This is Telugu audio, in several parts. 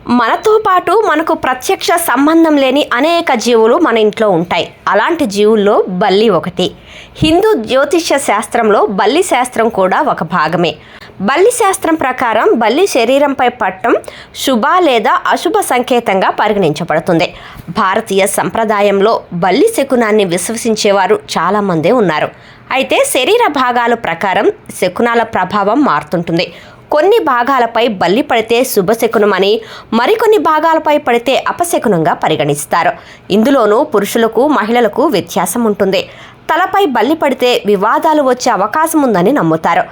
మనతో పాటు మనకు ప్రత్యక్ష సంబంధం లేని అనేక జీవులు మన ఇంట్లో ఉంటాయి. అలాంటి జీవుల్లో బల్లి ఒకటి. హిందూ జ్యోతిష్య శాస్త్రంలో బల్లి శాస్త్రం కూడా ఒక భాగమే. బల్లి శాస్త్రం ప్రకారం బల్లి శరీరంపై పట్టం శుభ లేదా అశుభ సంకేతంగా పరిగణించబడుతుంది. భారతీయ సంప్రదాయంలో బల్లి శకునాన్ని విశ్వసించేవారు చాలామందే ఉన్నారు. అయితే శరీర భాగాల ప్రకారం శకునాల ప్రభావం మారుతుంటుంది. కొన్ని భాగాలపై బల్లి పడితే శుభశకునమని, మరికొన్ని భాగాలపై పడితే అపశకునంగా పరిగణిస్తారు. ఇందులోనూ పురుషులకు మహిళలకు వ్యత్యాసం ఉంటుంది. తలపై బల్లి పడితే వివాదాలు వచ్చే అవకాశం ఉందని నమ్ముతారు.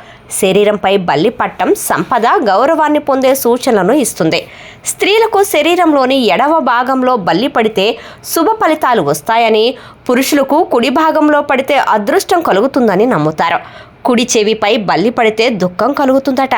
శరీరంపై బల్లి పట్టం సంపద, గౌరవాన్ని పొందే సూచనలను ఇస్తుంది. స్త్రీలకు శరీరంలోని ఎడవ భాగంలో బల్లి పడితే శుభ ఫలితాలు వస్తాయని, పురుషులకు కుడి భాగంలో పడితే అదృష్టం కలుగుతుందని నమ్ముతారు. కుడి చెవిపై బల్లి పడితే దుఃఖం కలుగుతుందట.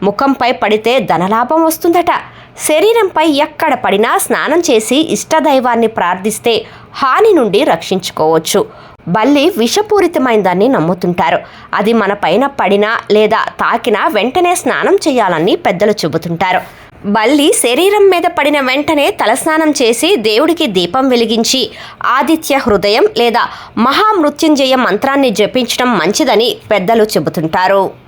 ముఖంపై పడితే ధనలాభం వస్తుందట. శరీరంపై ఎక్కడ పడినా స్నానం చేసి ఇష్టదైవాన్ని ప్రార్థిస్తే హాని నుండి రక్షించుకోవచ్చు. బల్లి విషపూరితమైందని నమ్ముతుంటారు. అది మన పైన పడినా లేదా తాకినా వెంటనే స్నానం చేయాలని పెద్దలు చెబుతుంటారు. బల్లి శరీరం మీద పడిన వెంటనే తలస్నానం చేసి దేవుడికి దీపం వెలిగించి ఆదిత్య హృదయం లేదా మహామృత్యుంజయ మంత్రాన్ని జపించడం మంచిదని పెద్దలు చెబుతుంటారు.